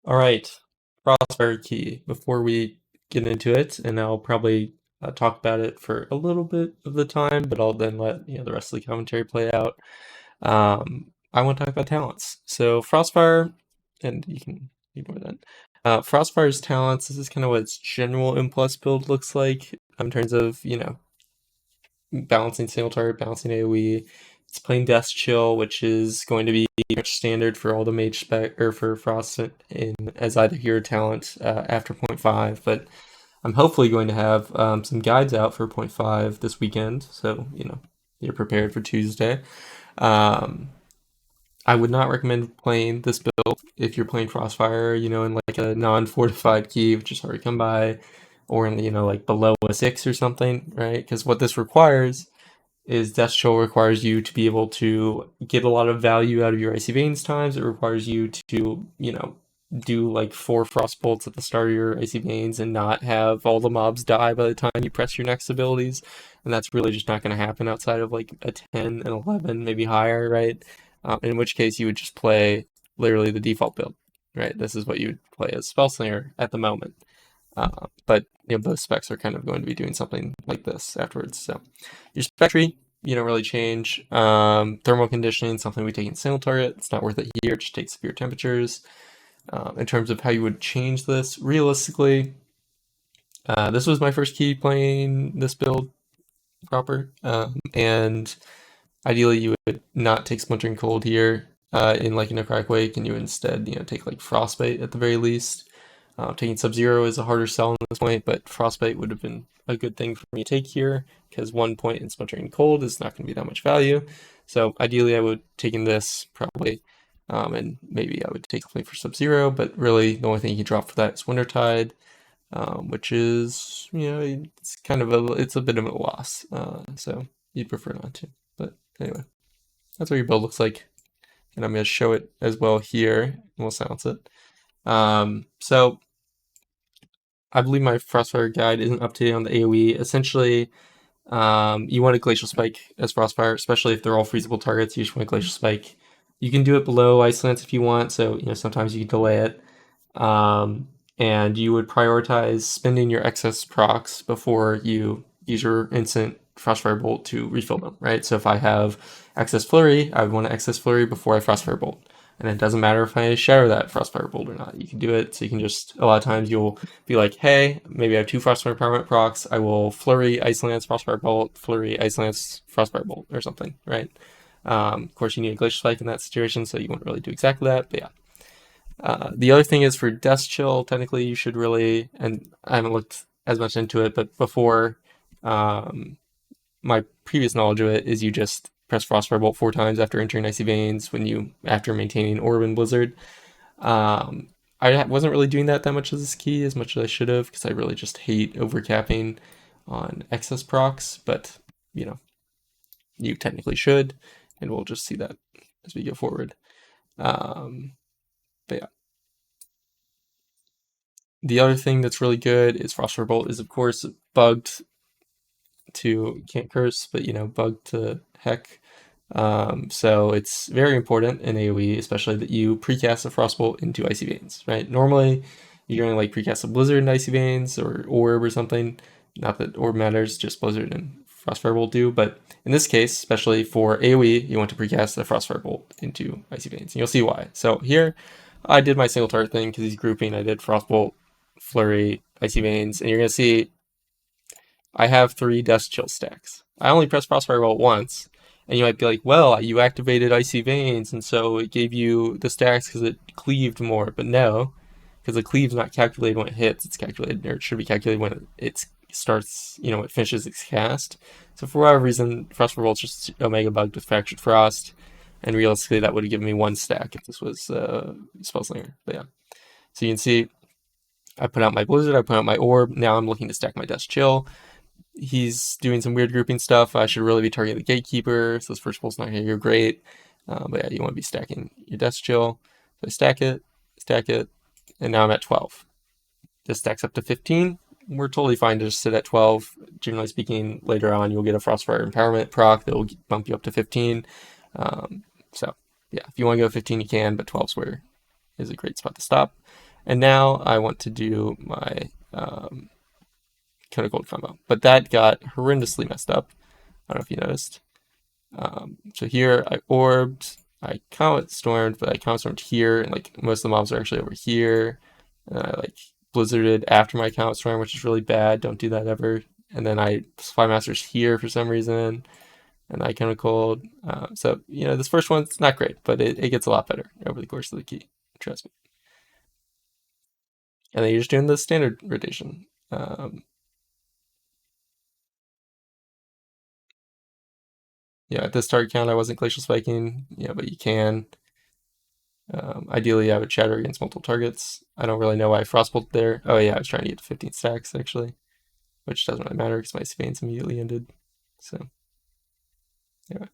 All right, Frostfire key. Before we get into it, and I'll probably talk about it for a little bit of the time, but I'll then let the rest of the commentary play out. I want to talk about talents. So Frostfire, and you can ignore that. Frostfire's talents. This is kind of what its general M plus build looks like in terms of balancing single target, balancing AoE. It's playing Death Chill, which is going to be much standard for all the mage spec or for Frost in as either hero talent after point 0.5. But I'm hopefully going to have some guides out for point 0.5 this weekend, so you're prepared for Tuesday. Um, I would not recommend playing this build if you're playing Frostfire, in like a non-fortified key, which is hard to come by, or in like below a 6 or something, right? Because what this requires is Death Chill requires you to be able to get a lot of value out of your Icy Veins times. It requires you to, do like 4 Frost Bolts at the start of your Icy Veins and not have all the mobs die by the time you press your next abilities. And that's really just not going to happen outside of like a 10 and 11, maybe higher, right? In which case you would just play literally the default build, right? This is what you would play as Spellslinger at the moment. But both specs are kind of going to be doing something like this afterwards. So your spec tree, you don't really change. Thermal conditioning, something we take in single target. It's not worth it here. It just takes severe temperatures. In terms of how you would change this, realistically, this was my first key playing this build proper, and ideally you would not take Splintering Cold here in like a Necrotic Wake, and you would instead take like Frostbite at the very least. Taking Sub-Zero is a harder sell at this point, but Frostbite would have been a good thing for me to take here, because 1 point in Splintering Cold is not going to be that much value. So ideally I would taking this probably, and maybe I would take something for Sub-Zero, but really the only thing you can drop for that is Wintertide, which is, it's a bit of a loss. So you'd prefer not to. But anyway, that's what your build looks like. And I'm going to show it as well here, and we'll silence it. So I believe my Frostfire guide isn't updated on the AoE. Essentially, you want a Glacial Spike as Frostfire, especially if they're all freezable targets. You just want a Glacial Spike. You can do it below Ice Lance if you want, so sometimes you can delay it. And you would prioritize spending your excess procs before you use your instant Frostfire Bolt to refill them, right? So if I have excess Flurry, I would want to excess Flurry before I Frostfire Bolt. And it doesn't matter if I shatter that Frostfire Bolt or not. You can do it, so you can just, a lot of times you'll be like, hey, maybe I have 2 Frostfire Empowerment procs, I will Flurry, Ice Lance, Frostfire Bolt, Flurry, Ice Lance, Frostfire Bolt, or something, right? Of course, you need a Glacial Spike in that situation, so you wouldn't really do exactly that, but yeah. The other thing is for Death Chill, technically you should really, and I haven't looked as much into it, but before, my previous knowledge of it is you just press Frostfire Bolt 4 times after entering Icy Veins after maintaining Orb and Blizzard. I wasn't really doing that much as this key, as much as I should have, because I really just hate overcapping on excess procs, but you technically should, and we'll just see that as we go forward. But yeah. The other thing that's really good is Frostfire Bolt is, of course, bugged to, can't curse, but bugged to heck. So it's very important in AoE, especially that you precast a Frostbolt into Icy Veins, right? Normally, you're going to like precast a Blizzard in Icy Veins or Orb or something. Not that Orb matters, just Blizzard and Frostfire Bolt do. But in this case, especially for AoE, you want to precast the Frostfire Bolt into Icy Veins. And you'll see why. So here, I did my single target thing because he's grouping. I did Frostbolt, Flurry, Icy Veins, and you're going to see I have 3 Death Chill stacks. I only pressed Frostfire Bolt once, and you might be like, well, you activated Icy Veins, and so it gave you the stacks because it cleaved more. But no, because the cleave's not calculated when it hits, it's calculated, or it should be calculated when it starts, it finishes its cast. So for whatever reason, Frostfire Bolt's just Omega bugged with Fractured Frost, and realistically that would have given me 1 stack if this was Spellslinger. But yeah, so you can see I put out my Blizzard, I put out my Orb, now I'm looking to stack my Death Chill. He's doing some weird grouping stuff. I should really be targeting the Gatekeeper, so this first pulse not going to go great. But yeah, you want to be stacking your Death Chill. So I stack it, and now I'm at 12. This stacks up to 15. We're totally fine to just sit at 12. Generally speaking, later on you'll get a Frostfire Empowerment proc that will bump you up to 15. So yeah, if you want to go 15 you can, but 12 is a great spot to stop. And now I want to do my Cone of Cold combo. But that got horrendously messed up. I don't know if you noticed. So here I orbed, I Comet Stormed, but I Comet Stormed here, and like most of the mobs are actually over here. And I like Blizzarded after my Comet Storm, which is really bad. Don't do that ever. And then I Supply Masters here for some reason, and I Cone of Cold. So, this first one's not great, but it gets a lot better over the course of the key. Trust me. And then you're just doing the standard rotation. At this target count, I wasn't Glacial Spiking, but you can. Ideally, I would Shatter against multiple targets. I don't really know why I Frostbolt there. Oh yeah, I was trying to get to 15 stacks, actually, which doesn't really matter because my Spain's immediately ended. So, anyway.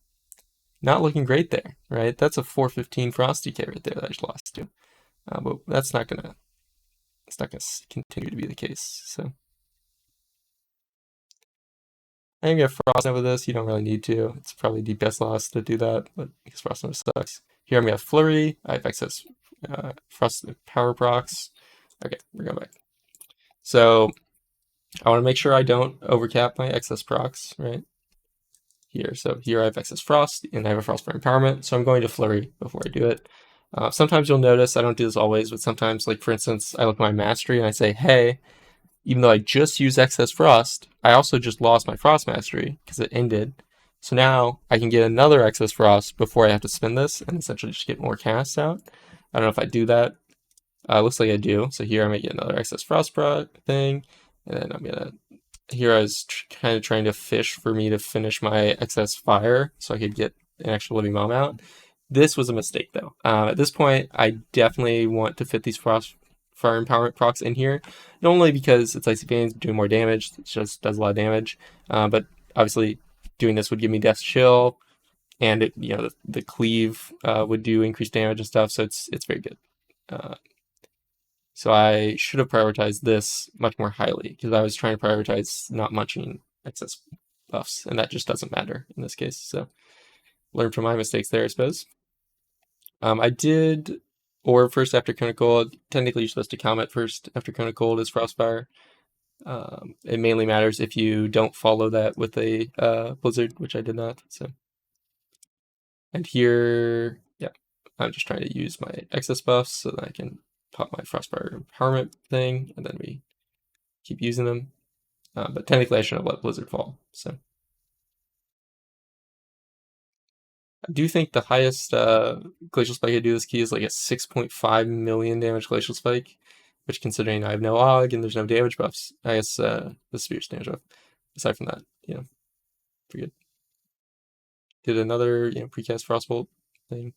Not looking great there, right? That's a 415 Frost DK right there that I just lost to. But that's not gonna continue to be the case. So I think you have Frost over this. You don't really need to. It's probably DPS loss to do that, but because Frost Nova sucks. Here I'm gonna have Flurry. I have excess Frost power procs. Okay, we're going back. So I want to make sure I don't overcap my excess procs, right? Here. So here I have excess Frost, and I have a Frostfire Empowerment, so I'm going to Flurry before I do it. Sometimes you'll notice, I don't do this always, but sometimes, like for instance, I look at my Mastery and I say, hey, even though I just used excess Frost, I also just lost my Frost Mastery because it ended. So now I can get another excess Frost before I have to spin this and essentially just get more casts out. I don't know if I do that. Looks like I do. So here I'm going to get another excess Frost thing, and then I'm going to here I was kind of trying to fish for me to finish my excess fire so I could get an extra living mom out. This was a mistake though. At this point, I definitely want to fit these Frostfire Empowerment procs in here, not only because it's Icy Veins doing more damage, it just does a lot of damage, but obviously doing this would give me Death's Chill, and the cleave would do increased damage and stuff, so it's very good. So I should have prioritized this much more highly because I was trying to prioritize not munching excess buffs, and that just doesn't matter in this case. So learn from my mistakes there, I suppose. I did Orb first after Cone of Cold. Technically, you're supposed to Comet first after Cone of Cold as Frostfire. It mainly matters if you don't follow that with a Blizzard, which I did not. So, and here, yeah, I'm just trying to use my excess buffs so that I can pop my Frostfire Empowerment thing, and then we keep using them. But technically I shouldn't have let Blizzard fall. So I do think the highest Glacial Spike I do this key is like a 6.5 million damage Glacial Spike, which considering I have no AUG and there's no damage buffs, I guess the Spear's damage buff. Aside from that, pretty good. Did another, precast Frostbolt thing.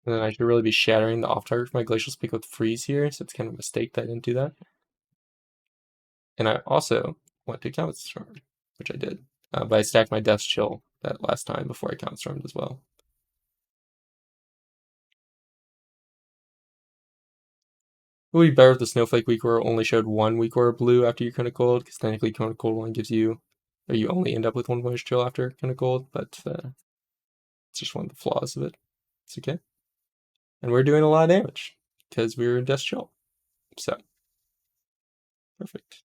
And then I should really be shattering the off target for my Glacial Spike with Freeze here, so it's kind of a mistake that I didn't do that. And I also went to Comet Storm, which I did. But I stacked my Death's Chill that last time before I Comet Stormed as well. It would be better if the Snowflake Weak Aura only showed one Weak Aura blue after your Cone of Cold, because technically Cone of Cold only gives you, or you only end up with one Voyage Chill after Cone of Cold, but it's just one of the flaws of it. It's okay. And we're doing a lot of damage, because we were in Death's Chill. So, perfect.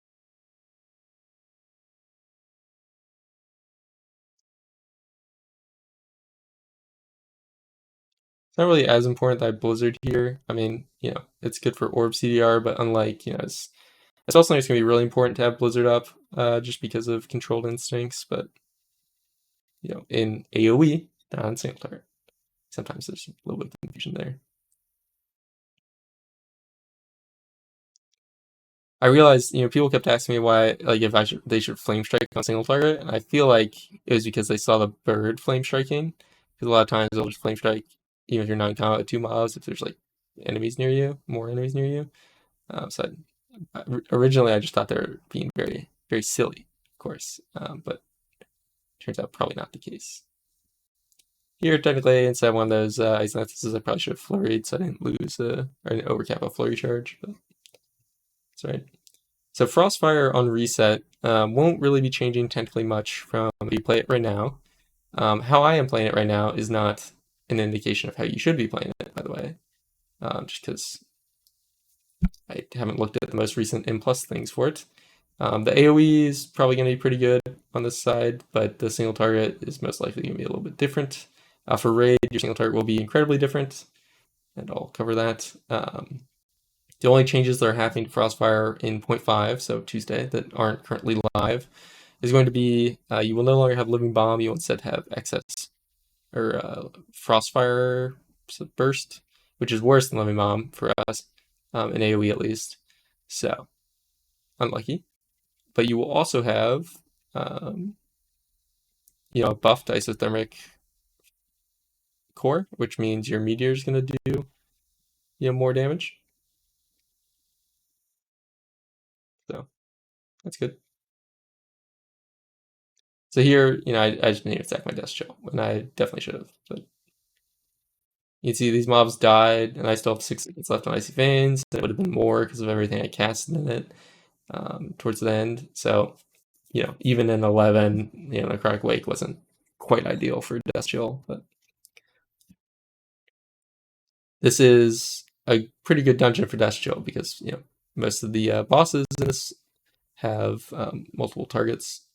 It's not really as important that I Blizzard here. I mean, it's good for Orb CDR, but unlike, it's also going to be really important to have Blizzard up, just because of Controlled Instincts, but, in AoE, not in single target. Sometimes there's a little bit of confusion there. I realized, people kept asking me why, like, if they should flame strike on single target, and I feel like it was because they saw the bird flame striking. Because a lot of times they'll just flame strike, even if you're not in combat with 2 miles, if there's like enemies near you, more enemies near you. So originally I just thought they were being very, very silly, of course, but turns out probably not the case. Here, technically, instead of one of those ice lances, I probably should have flurried so I didn't lose or I didn't overcap a flurry charge, but that's right. So Frostfire on reset won't really be changing technically much from how you play it right now. How I am playing it right now is not an indication of how you should be playing it, by the way, just because I haven't looked at the most recent M plus things for it. The AoE is probably going to be pretty good on this side, but the single target is most likely going to be a little bit different. For raid, your single target will be incredibly different, and I'll cover that. The only changes that are happening to Frostfire in 0.5, so Tuesday, that aren't currently live, is going to be you will no longer have Living Bomb, you will instead have Excess, or Frostfire Burst, which is worse than Living Bomb for us, in AoE at least. So, unlucky. But you will also have, um, buffed Isothermic Core, which means your Meteor is going to do, more damage. So, that's good. So here, I just didn't even attack my Death Chill, and I definitely should have. But you can see these mobs died, and I still have 6 seconds left on Icy Veins. It would have been more because of everything I casted in it towards the end. So, even in 11, Necrotic Wake wasn't quite ideal for Death Chill, but this is a pretty good dungeon for Death Chill because, most of the bosses in this have multiple targets.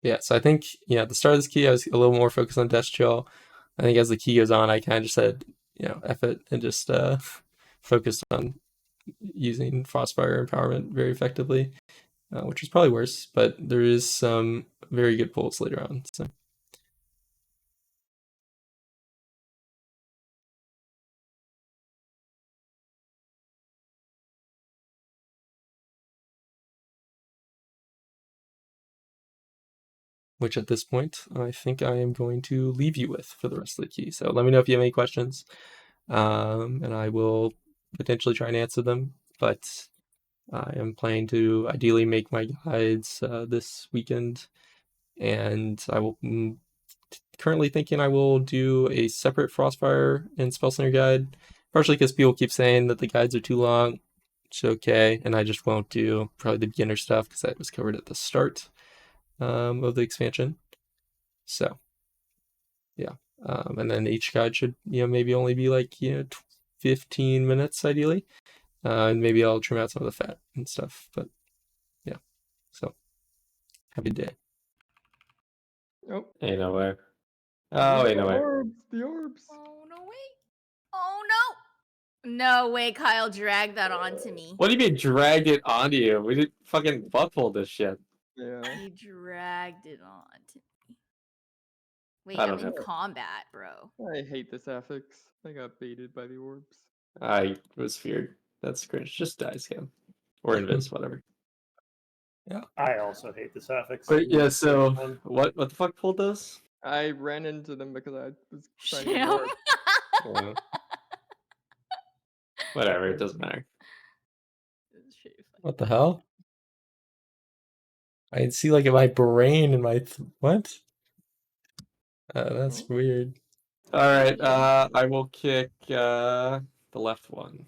Yeah, so I think, at the start of this key, I was a little more focused on Death Chill. I think as the key goes on, I kind of just said, F it, and just focused on using Frostfire Empowerment very effectively, which is probably worse, but there is some very good pulls later on. So which at this point, I think I am going to leave you with for the rest of the key. So let me know if you have any questions, and I will potentially try and answer them. But I am planning to ideally make my guides this weekend, and I will currently thinking I will do a separate Frostfire and Spellslinger guide, partially because people keep saying that the guides are too long. It's okay, and I just won't do probably the beginner stuff because that was covered at the start of the expansion. So, yeah. And then each guide should, maybe only be like, 15 minutes ideally. And maybe I'll trim out some of the fat and stuff. But yeah. So, happy day. Oh, Ain't no way. Oh, ain't no way. The orbs. Oh no, wait. Oh no. No way, Kyle dragged that onto me. What do you mean dragged it onto you? We did fucking buttfold this shit. Yeah. He dragged it onto me. Wait, I I'm don't in know. combat, bro. I hate this affix. I got baited by the orbs. I was feared. That's cringe. Just die, Scam. Or Invis, whatever. I also hate this affix. But yeah, so what the fuck pulled those? I ran into them because I was trying to Sham. ignore it. Yeah. Whatever, it doesn't matter. What the hell? I can see like in my brain and my what? That's weird. Alright, I will kick the left one.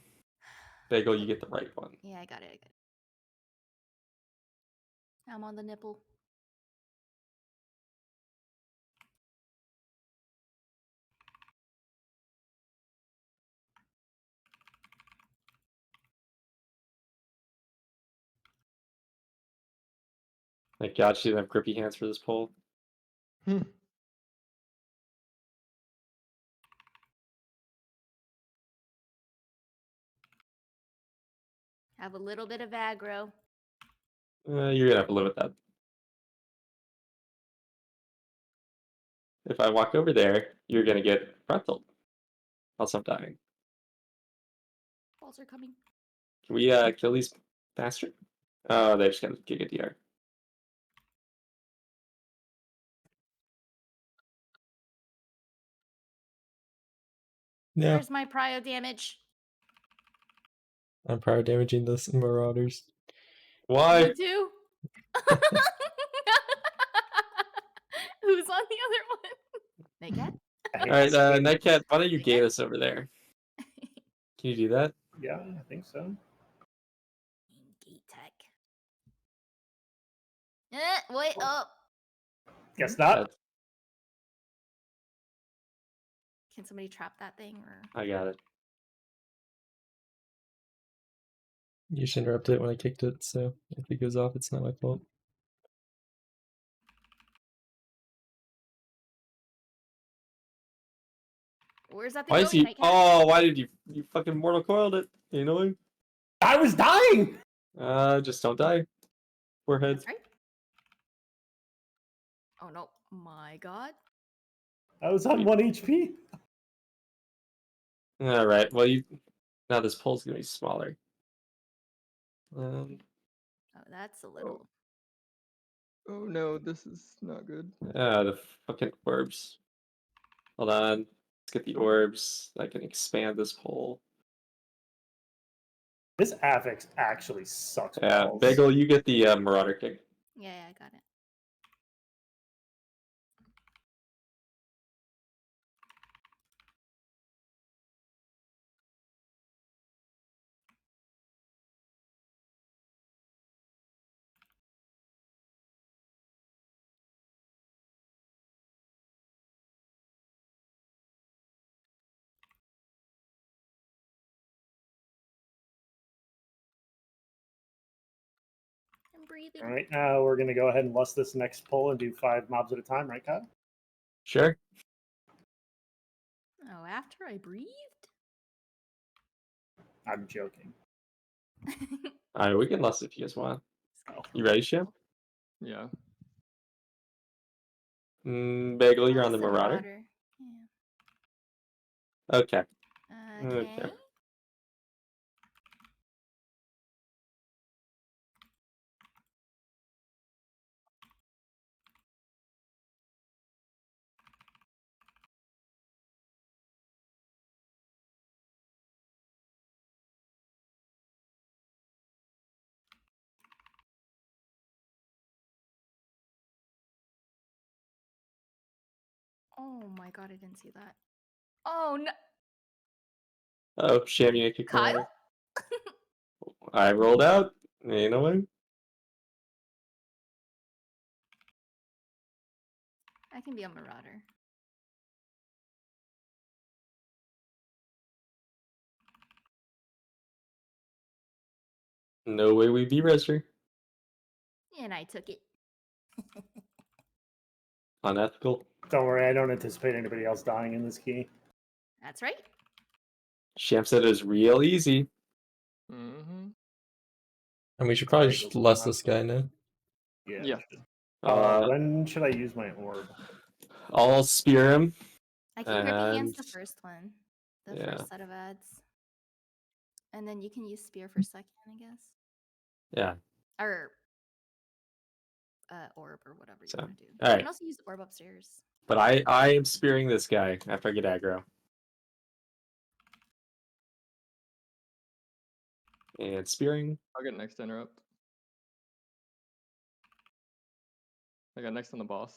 Bagel, you get the right one. Yeah, I got it. I'm on the nipple. Thank God she didn't have grippy hands for this pull. Have a little bit of aggro. You're gonna have to live with that. If I walk over there, you're gonna get pretzeled. Else I'm dying. Balls are coming. Can we kill these faster? Oh, they just got a Giga DR. Yeah, Where's my prio damage? I'm prior damaging the Marauders. Why? Me too. Who's on the other one? Naked? I hate Alright, this game. Nightcat, why don't you Yeah. gate us over there? Can you do that? Yeah, I think so. Gate tech. Wait up. Guess not. That's- Can somebody trap that thing or I got it. You should interrupt it when I kicked it, so if it goes off, it's not my fault. where's that thing Why going? is he? Nightcat? Oh, why did you fucking mortal coiled it? You know? I was dying! Just don't die. Forehead. That's right. Oh no. My god. I was on 1 HP. All right. Well, you now this pole's gonna be smaller. Oh, that's a little. Oh no, this is not good. The fucking orbs. Hold on. Let's get the orbs. I can expand this pole. This affix actually sucks. Yeah, balls. Bagel, you get the Marauder kick. Yeah, I got it. I'm breathing. All right, now we're gonna go ahead and lust this next pull and do 5 mobs at a time, right, Kyle? Sure. Oh, after I breathed? I'm joking. Alright, we can lust if you guys want. Oh. You ready, Sham? Yeah. Bagel, you're Oh, on the it's a Marauder. Yeah. Okay. Okay. Oh my god, I didn't see that. Oh no. Oh, Sham, you kick Kyle? Marauder. I rolled out. You know what? I can be a marauder. No way we beat Register. And I took it. Unethical. Don't worry, I don't anticipate anybody else dying in this key. That's right. Sham said it was real easy. Mm-hmm. And we should probably Bagel just does lust not this guy now. Yeah. Yeah. When should I use my orb? I'll spear him. I can grippy hands the And- first one. The yeah. first set of ads. And then you can use spear for second, I guess. Yeah. Or orb or whatever you So, want to do. You alright. can also use orb upstairs. But I am spearing this guy after I get aggro. And spearing. I'll get next to interrupt. I got next on the boss.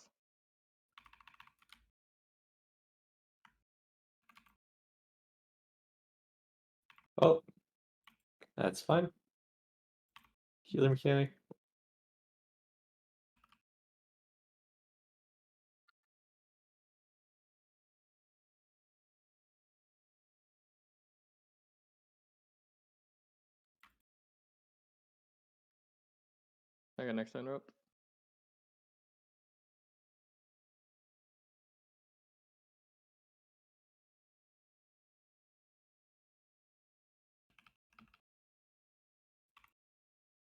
Oh. That's fine. Healer mechanic. I got next to interrupt.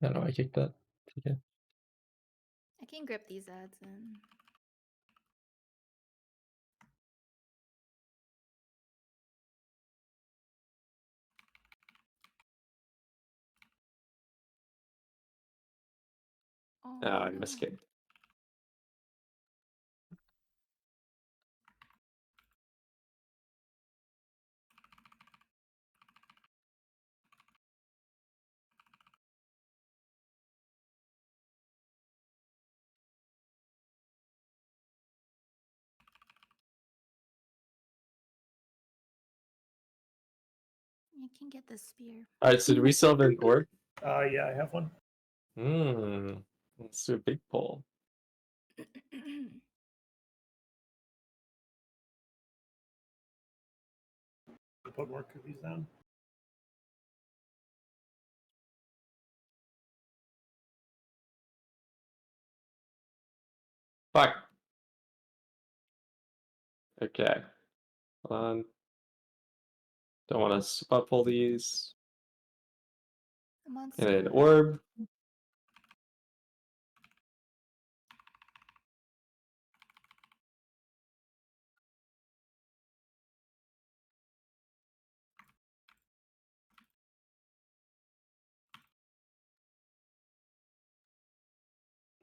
I don't know, I kicked that. Okay. I can grip these ads in. Oh, I no. miskicked. I can get the spear. Alright, so do we still have an orb? Yeah, I have one. Let's do a big pull. Put more cookies down. Fuck. Okay. Hold on. Don't want to spot pull these. I'm on And an stone. orb.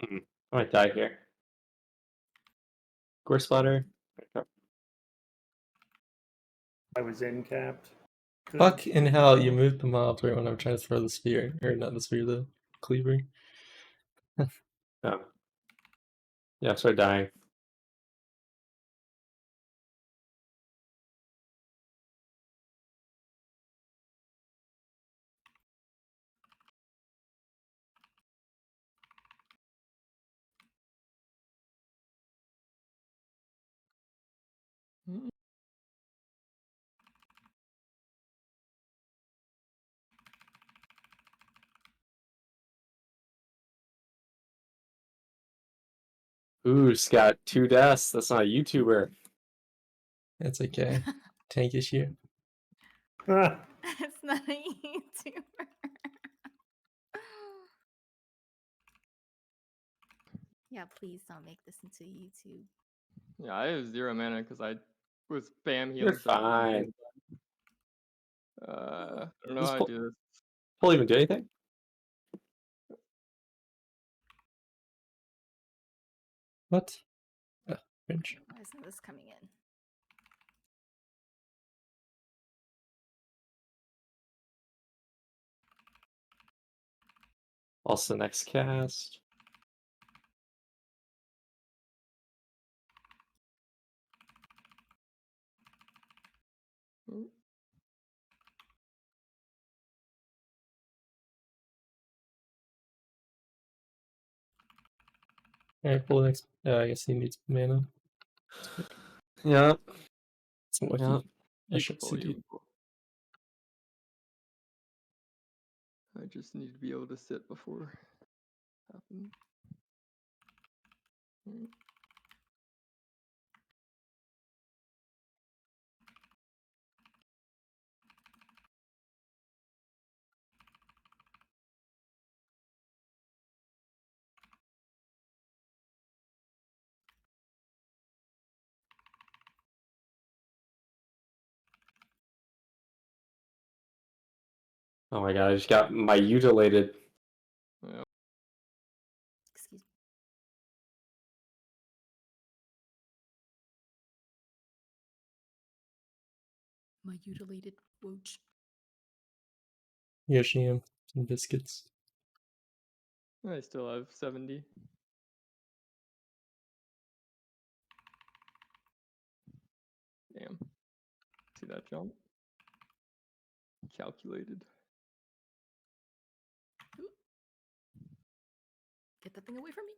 I might die here. Gore splatter. Okay. I was in capped. Fuck in hell, you moved the mob right when I'm trying to throw the spear. Or not the spear, the cleaver. Oh. Yeah, start dying. Ooh, Scott, 2 deaths. That's not a YouTuber. That's okay. Tank issue. It's not a YouTuber. Yeah, please don't make this into YouTube. Yeah, I have 0 mana because I was spam You're healing. something. fine. I don't know Just how pull- to do this. Pull even do anything? What? Cringe. Why isn't this coming in? Also, next cast. Alright, pull the next. I guess he needs mana. Yeah. It's lucky. Yeah. I should Pull, CD. you pull. I just need to be able to sit before it happens. Alright. Oh my god, I just got my mutilated. Yeah. Excuse me. My mutilated wooch. Yoshi, some biscuits. I still have 70. Damn. See that jump? Calculated. Get that thing away from me.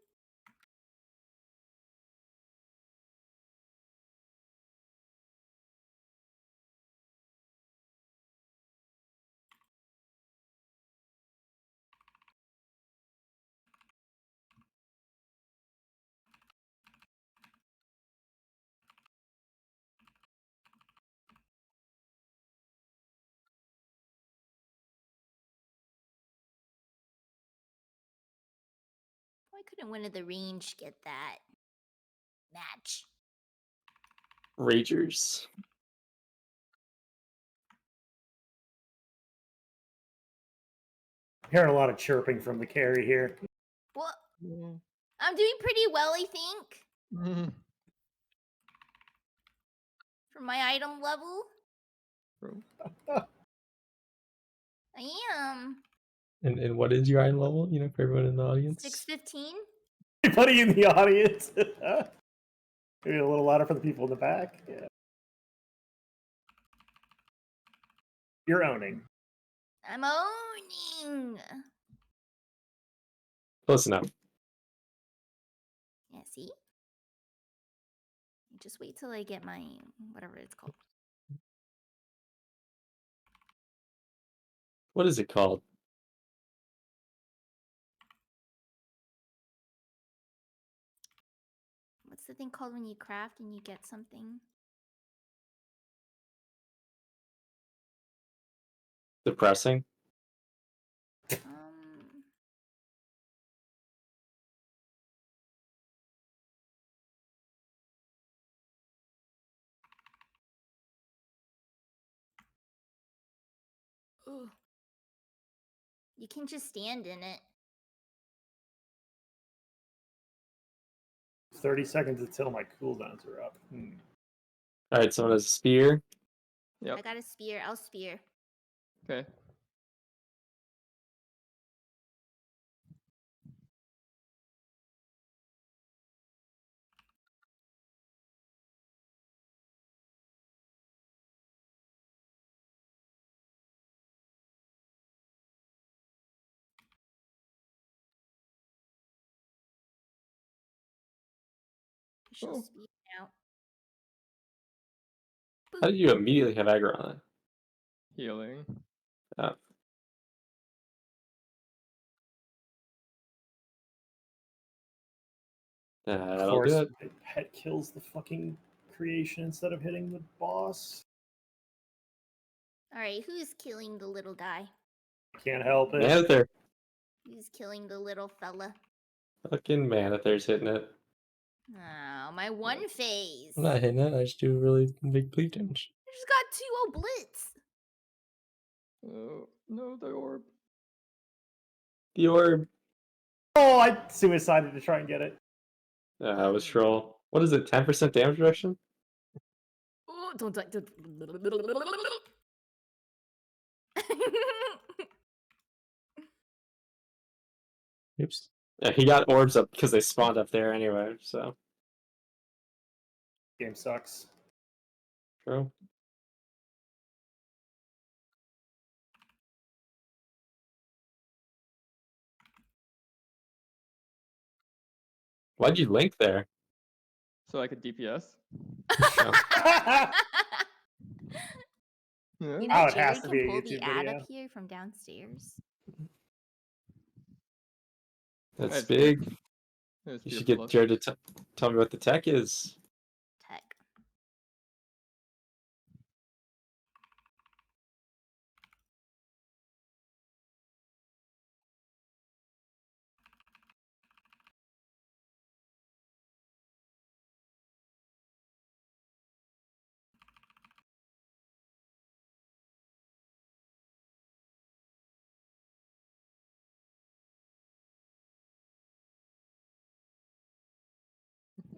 Why couldn't one of the range get that match? Ragers. Hearing a lot of chirping from the carry here. Well, Yeah. I'm doing pretty well, I think, Mhm. for my item level. Bro. I am And what is your item level? You know, for everyone in the audience. 615. Everybody in the audience. Maybe a little louder for the people in the back. Yeah. You're owning. I'm owning. Close enough. Yeah, see? Just wait till I get my whatever it's called. What is it called? What's the thing called when you craft and you get something? Depressing. Um, ugh. You can just stand in it. 30 seconds until my cooldowns are up. All right, someone has a spear. Yep. I got a spear. I'll spear. Okay. She'll Oh. spear now. How did you immediately have aggro on it? Healing. Oh. Of That'll course, do it. my pet kills the fucking creation instead of hitting the boss. All right, who's killing the little guy? Can't help it. Manather. Who's killing the little fella? Fucking Manather's hitting it. Oh, my one phase. I'm not hitting it. I just do really big bleed damage. I just got 2 oblits. Oh, no, the orb. The orb. Oh, I suicided to try and get it. It was troll. What is it? 10% damage reduction? Oh, don't die. Oops. Yeah, he got orbs up because they spawned up there anyway, so. Game sucks. True. Why'd you link there? So I could DPS? Yeah. You Oh, know, it has Jerry to can be a pull the YouTube ad video. up here from downstairs. That's That's big. That's You should beautiful. get Jared to tell me what the tech is. Tech.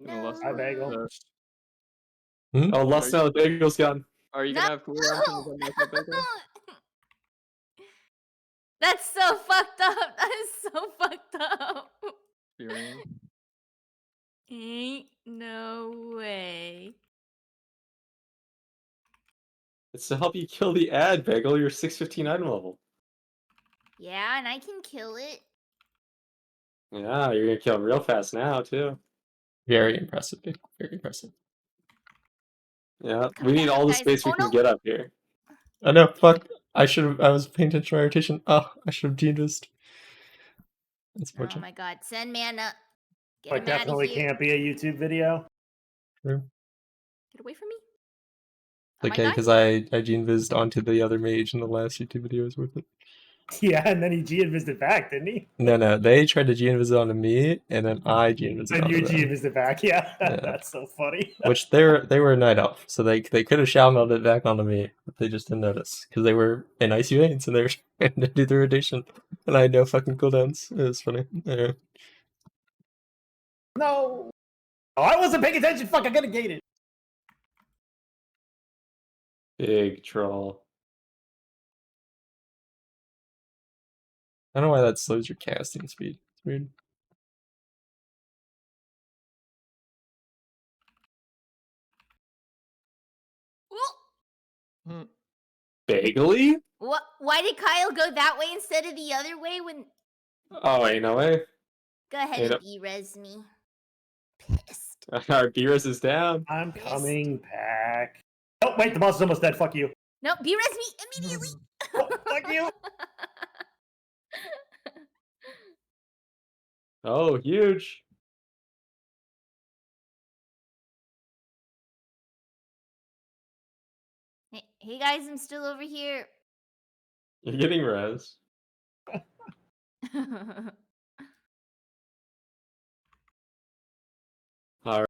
Unless Hi, Bagel. Oh, Lust now the bagel's gone. Are you No. gonna have cooldowns when you come back up, Bagel? That's so fucked up. That is so fucked up. Spearing. Ain't no way. It's to help you kill the ad, Bagel. You're 615 item level. Yeah, and I can kill it. Yeah, you're gonna kill him real fast now, too. Very impressive. Big. Very impressive. Yeah, Come we need back all up, the guys. space we Oh can no! get up here. Oh no, fuck. I should have. I was paying attention to my rotation. Oh, I should have Gene-Vist. That's Oh fortunate. my god, send mana. Get Like, him out of definitely here. can't be a YouTube video. True. Get away from me. Like, my god. because I Gene-Vist onto the other mage in the last YouTube video was worth it. Yeah, and then he G-Invised back, didn't he? No, they tried to Gene-Vist onto me, and then I Gene-Vist And onto you them. G-Invised back, yeah. Yeah. That's so funny. Which they were a night elf, so they could have shadow it back onto me, but they just didn't notice because they were in icy veins and they were trying to do the rotation, and I had no fucking cooldowns. It was funny. Anyway. No! Oh, I wasn't paying attention! Fuck, I gotta gate it! Big troll. I don't know why that slows your casting speed. It's weird. Ooh. Hmm. Vaguely? What? Why did Kyle go that way instead of the other way? When Oh, ain't no way. go ahead Ain't and B-res me. Pissed. Our Beerus is down. I'm Pissed. coming back. Oh, wait, the boss is almost dead. Fuck you. No, B-res me immediately. Oh, fuck you. Oh, huge. Hey guys, I'm still over here. You're getting res.